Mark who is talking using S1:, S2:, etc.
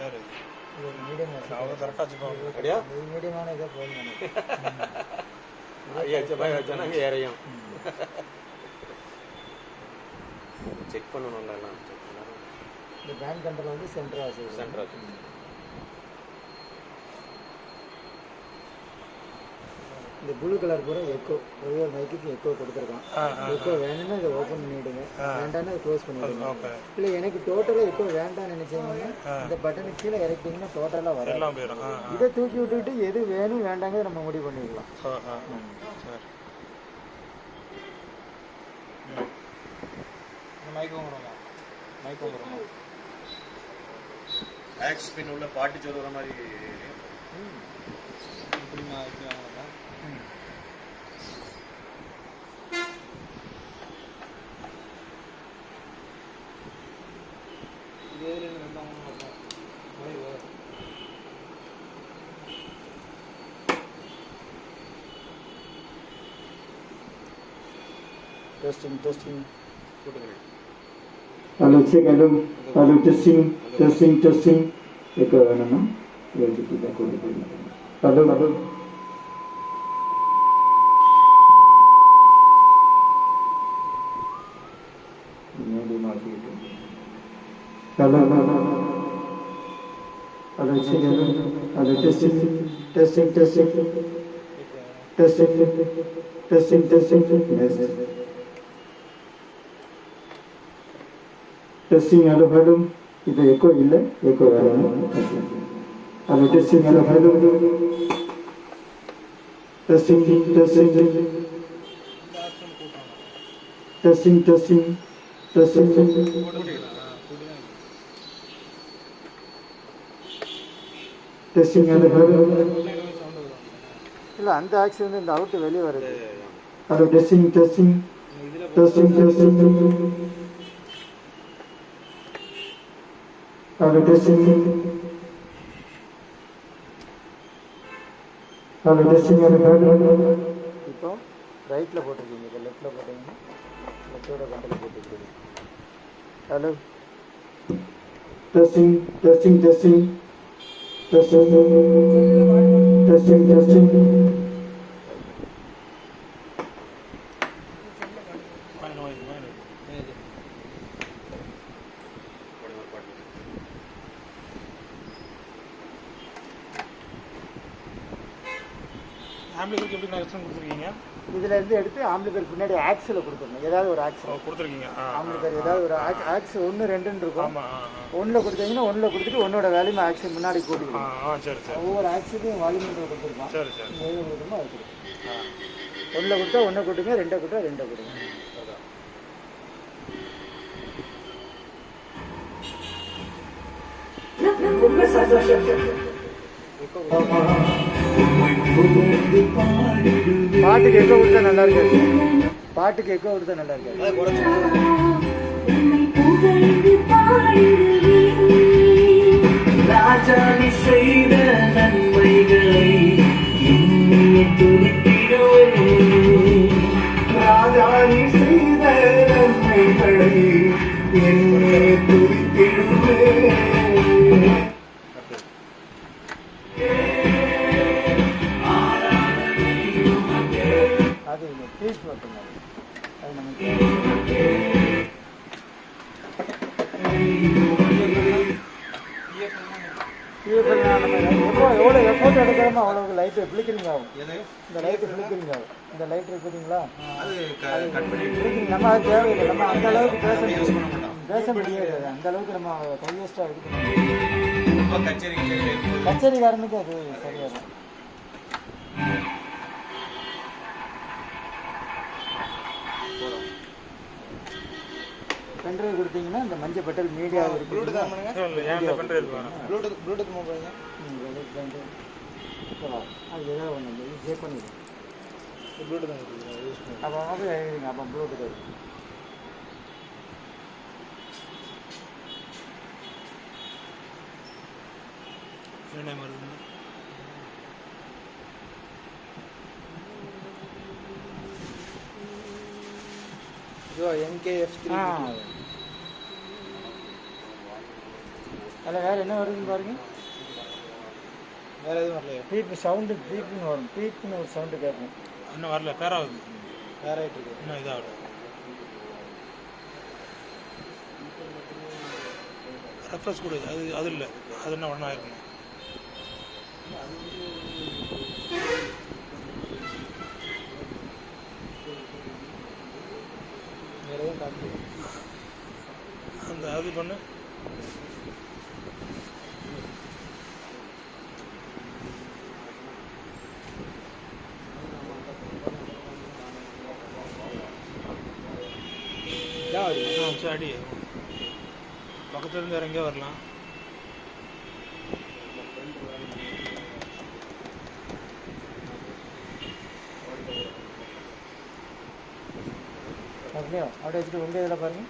S1: சரி
S2: இது ஒரு மீடியம்
S1: அவங்க கரெக்டாக வச்சுக்கோங்க அப்படியா
S2: மீடியமான இதாக போதும்
S3: வச்சாங்க ஏறையும் செக் பண்ணணும்ல எல்லாம் செக் பண்ணணும்.
S2: இந்த பேண்ட் கண்ட்ரோல் வந்து சென்டராக
S3: சென்டராக
S2: இந்த ப்ளூ கலர் பூரா எக்கோ ஒவ்வொரு மைக்குக்கு எக்கோ கொடுத்துருக்கான். எக்கோ வேணும்னா இதை ஓப்பன் பண்ணிவிடுங்க, வேண்டாம்னா அதை க்ளோஸ் பண்ணிவிடுங்க. இல்லை எனக்கு டோட்டலாக எக்கோ வேண்டாம்னு நினச்சிங்கன்னா இந்த பட்டனுக்கு கீழே இறக்கிட்டிங்கன்னா டோட்டலாக வரும். இதை தூக்கி விட்டுக்கிட்டு எது வேணும் வேண்டாங்க நம்ம முடிவு பண்ணிக்கலாம்.
S3: ஆக்ஸ் பின் உள்ள பாட்டு சொல்லுற மாதிரி
S2: Testing.
S4: Hello, check, hello, testing. Eko வேணும்னா எழுதிட்டு கொடுத்து. Hello. Hello, check, hello, testing. Testing, hello. இது எக்கோ இல்லை, எக்கோ வேணும். Hello testing, hello testing hello
S2: இல்லை அந்த ஆக்சி வந்து இந்த அவுட்டு வெளியே வருது.
S4: Hello testing Hello, testing.
S2: இப்போ ரைட்டில் போட்டிருக்கீங்க, இப்போ லெஃப்டில் போட்டிங்கன்னா லெஃப்டோட கண்ட்ரோல் போட்டுருக்கீங்க. Hello
S4: testing.
S1: ஆம்பிளிஃபையருக்கு எப்படி கனெக்ஷன் கொடுத்துருக்கீங்க?
S2: இதில் இருந்து எடுத்து ஆம்பிளிஃபையர் பின்னாடி ஆக்ஸில் கொடுத்துருணும். ஏதாவது ஒரு ஆக்ஸில்
S1: கொடுத்துருக்கீங்க.
S2: ஆம்பிளிஃபையர் ஏதாவது ஒரு ஆக்ஸ் 1, 2 இருக்கும். ஒன்றில் கொடுத்தீங்கன்னா ஒன்றில் கொடுத்துட்டு ஒன்னோட வேல்யூம் ஆக்ஸி முன்னாடி கூட்டிக்கலாம்.
S1: சரி.
S2: ஒவ்வொரு ஆக்ஸுக்கும் வால்யூம் கொடுத்துருக்கோம்.
S1: சரி.
S2: எது கொடுக்குமோ அது கொடுக்கும். ஒன்றில் கொடுத்தா ஒன்றை கொடுங்க, 2 கொடுத்தா 2 கொடுங்க. பாட்டுக்கு எக்கோ கொடுத்தா நல்லா இருக்காது.
S5: ராஜாணி செய்த நன்மைகளை என்னையே துதித்திடுவே.
S2: அது பீஸ் மட்டும்தான். அது நமக்கு எவ்வளோ எஃபோர்ட் எடுக்கிறோமோ அவ்வளோக்கு லைட்டு ஃப்ளிக்கரிங் ஆகும். இந்த லைட்டு ஃப்ளிக்கரிங் ஆகும். இந்த லைட் இருக்குதுங்களா, நம்ம அது தேவையில்லை. நம்ம அந்த அளவுக்கு பேச முடியாது. அந்த அளவுக்கு நம்ம கையஸ்டாக எடுக்கணும். கச்சேரிக்காரனுக்கு அது சரியாக பென்ட்ரைவ் கொடுத்தீங்கன்னா இந்த மஞ்சள் பட்டல் மீடியா இருக்கு.
S1: ப்ளூடூத் மொபைல்
S2: அது ஏதாவது ஒன்று இது சேவ் பண்ணிடுங்க.
S1: ப்ளூடூத்
S2: அப்போ எழுதுங்க. அப்போ ப்ளூடூத் அதில் வேறு என்ன வருதுன்னு பாருங்க.
S1: வேறு எதுவும் வரலையா?
S2: பீப்பு சவுண்டு பீப்புன்னு வரும். பீப்புன்னு ஒரு சவுண்டு கேட்கும்.
S1: இன்னும் வரல, பேராகுது.
S2: வேற ஆகிட்டு இருக்கு.
S1: இன்னும் இதாகல. ரெஃப்ரெஷ் கொடு. அது இல்லை, அது என்ன ஒன்றா இருக்கணும். வேறு எதுவும் காட்டு. அந்த அது பண்ணு. சரி, அடி. பக்கத்துல இருந்து வேற எங்கேயோ வரலாம்.
S2: அப்படியே அப்படியே வச்சுட்டு உங்கள் இதில் பாருங்கள்.